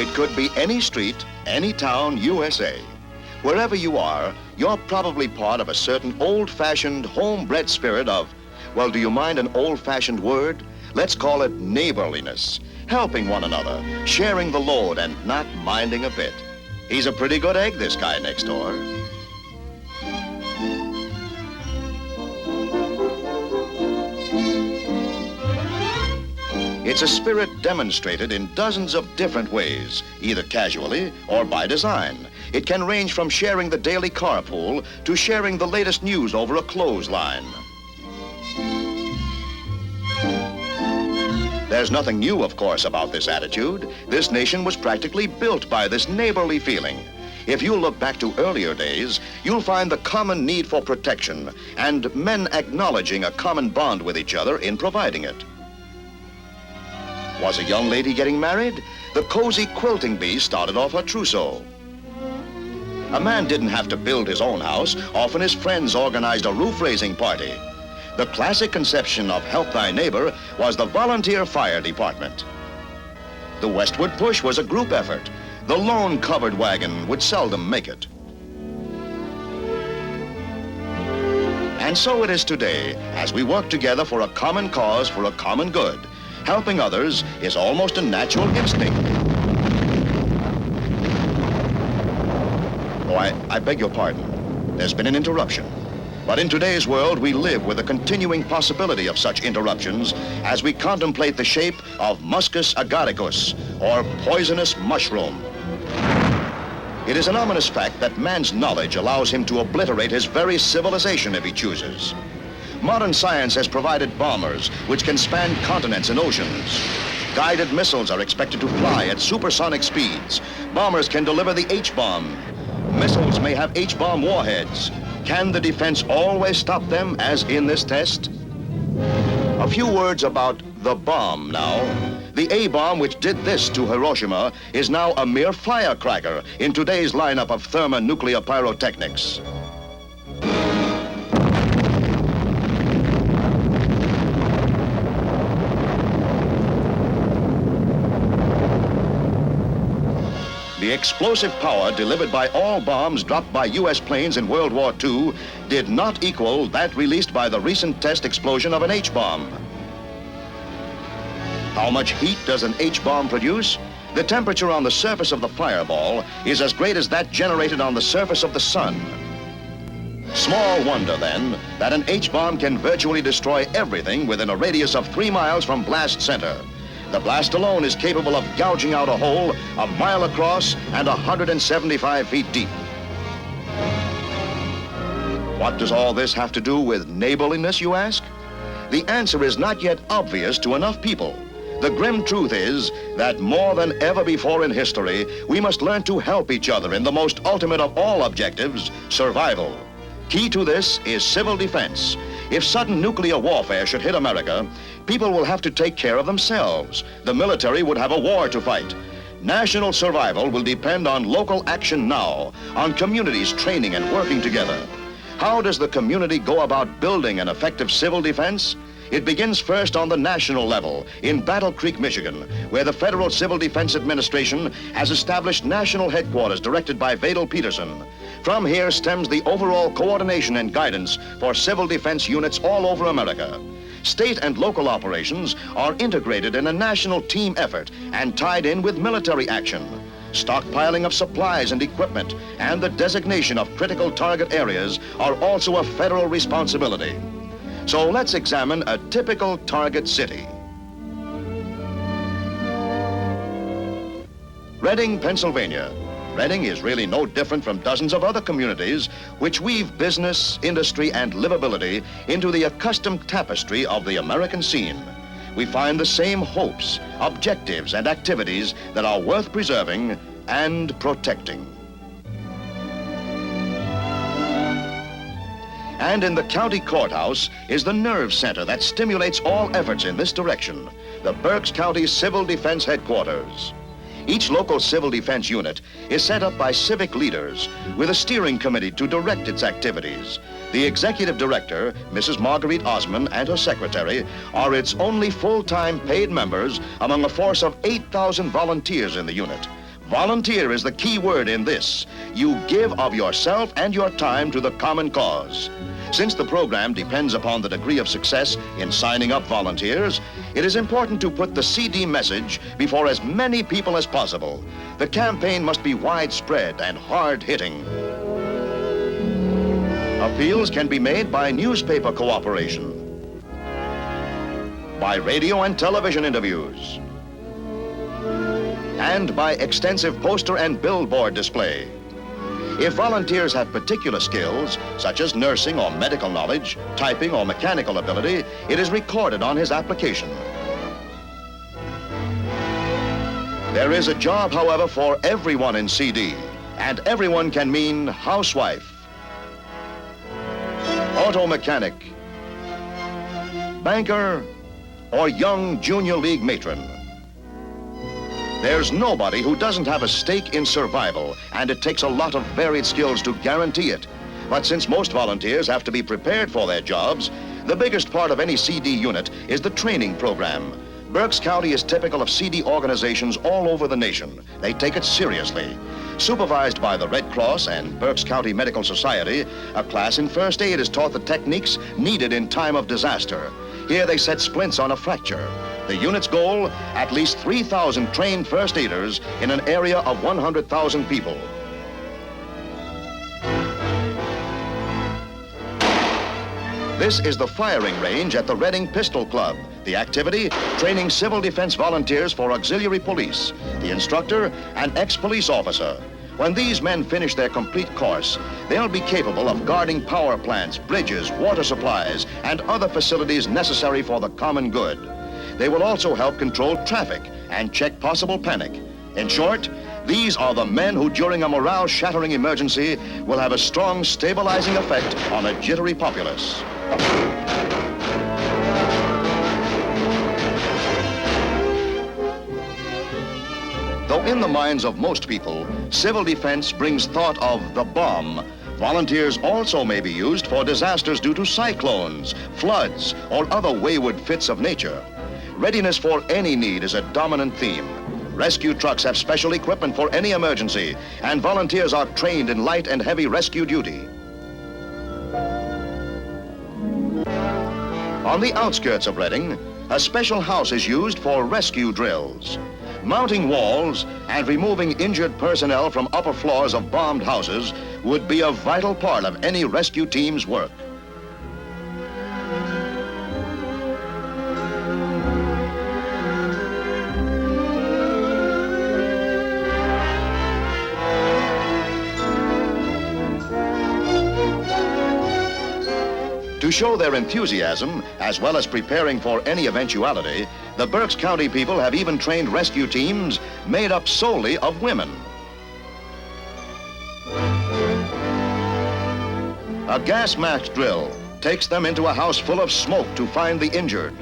It could be any street, any town, USA. Wherever you are, you're probably part of a certain old-fashioned, homebred spirit of, well, do you mind an old-fashioned word? Let's call it neighborliness. Helping one another, sharing the load, and not minding a bit. He's a pretty good egg, this guy next door. It's a spirit demonstrated in dozens of different ways, either casually or by design. It can range from sharing the daily carpool to sharing the latest news over a clothesline. There's nothing new, of course, about this attitude. This nation was practically built by this neighborly feeling. If you look back to earlier days, you'll find the common need for protection and men acknowledging a common bond with each other in providing it. Was a young lady getting married? The cozy quilting bee started off her trousseau. A man didn't have to build his own house. Often his friends organized a roof-raising party. The classic conception of help thy neighbor was the volunteer fire department. The westward push was a group effort. The lone covered wagon would seldom make it. And so it is today, as we work together for a common cause, for a common good. Helping others is almost a natural instinct. Oh, I beg your pardon. There's been an interruption. But in today's world, we live with the continuing possibility of such interruptions as we contemplate the shape of Muscus agaricus, or poisonous mushroom. It is an ominous fact that man's knowledge allows him to obliterate his very civilization if he chooses. Modern science has provided bombers which can span continents and oceans. Guided missiles are expected to fly at supersonic speeds. Bombers can deliver the H-bomb. Missiles may have H-bomb warheads. Can the defense always stop them, as in this test? A few words about the bomb now. The A-bomb, which did this to Hiroshima, is now a mere firecracker in today's lineup of thermonuclear pyrotechnics. The explosive power delivered by all bombs dropped by U.S. planes in World War II did not equal that released by the recent test explosion of an H-bomb. How much heat does an H-bomb produce? The temperature on the surface of the fireball is as great as that generated on the surface of the sun. Small wonder, then, that an H-bomb can virtually destroy everything within a radius of 3 miles from blast center. The blast alone is capable of gouging out a hole a mile across and 175 feet deep. What does all this have to do with neighborliness, you ask? The answer is not yet obvious to enough people. The grim truth is that more than ever before in history, we must learn to help each other in the most ultimate of all objectives, survival. Key to this is civil defense. If sudden nuclear warfare should hit America, people will have to take care of themselves. The military would have a war to fight. National survival will depend on local action now, on communities training and working together. How does the community go about building an effective civil defense? It begins first on the national level in Battle Creek, Michigan, where the Federal Civil Defense Administration has established national headquarters directed by Vadel Peterson. From here stems the overall coordination and guidance for civil defense units all over America. State and local operations are integrated in a national team effort and tied in with military action. Stockpiling of supplies and equipment and the designation of critical target areas are also a federal responsibility. So let's examine a typical target city. Reading, Pennsylvania. Reading is really no different from dozens of other communities which weave business, industry, and livability into the accustomed tapestry of the American scene. We find the same hopes, objectives, and activities that are worth preserving and protecting. And in the county courthouse is the nerve center that stimulates all efforts in this direction, the Berks County Civil Defense Headquarters. Each local civil defense unit is set up by civic leaders with a steering committee to direct its activities. The executive director, Mrs. Marguerite Osman, and her secretary are its only full-time paid members among a force of 8,000 volunteers in the unit. Volunteer is the key word in this. You give of yourself and your time to the common cause. Since the program depends upon the degree of success in signing up volunteers, it is important to put the CD message before as many people as possible. The campaign must be widespread and hard-hitting. Appeals can be made by newspaper cooperation, by radio and television interviews, and by extensive poster and billboard display. If volunteers have particular skills, such as nursing or medical knowledge, typing or mechanical ability, it is recorded on his application. There is a job, however, for everyone in CD, and everyone can mean housewife, auto mechanic, banker, or young junior league matron. There's nobody who doesn't have a stake in survival, and it takes a lot of varied skills to guarantee it. But since most volunteers have to be prepared for their jobs, the biggest part of any CD unit is the training program. Berks County is typical of CD organizations all over the nation. They take it seriously. Supervised by the Red Cross and Berks County Medical Society, a class in first aid is taught the techniques needed in time of disaster. Here they set splints on a fracture. The unit's goal, at least 3,000 trained first aiders in an area of 100,000 people. This is the firing range at the Reading Pistol Club. The activity, training civil defense volunteers for auxiliary police. The instructor, an ex-police officer. When these men finish their complete course, they'll be capable of guarding power plants, bridges, water supplies, and other facilities necessary for the common good. They will also help control traffic and check possible panic. In short, these are the men who, during a morale-shattering emergency, will have a strong stabilizing effect on a jittery populace. Though in the minds of most people, civil defense brings thought of the bomb, volunteers also may be used for disasters due to cyclones, floods, or other wayward fits of nature. Readiness for any need is a dominant theme. Rescue trucks have special equipment for any emergency, and volunteers are trained in light and heavy rescue duty. On the outskirts of Reading, a special house is used for rescue drills. Mounting walls and removing injured personnel from upper floors of bombed houses would be a vital part of any rescue team's work. To show their enthusiasm, as well as preparing for any eventuality, the Berks County people have even trained rescue teams made up solely of women. A gas mask drill takes them into a house full of smoke to find the injured.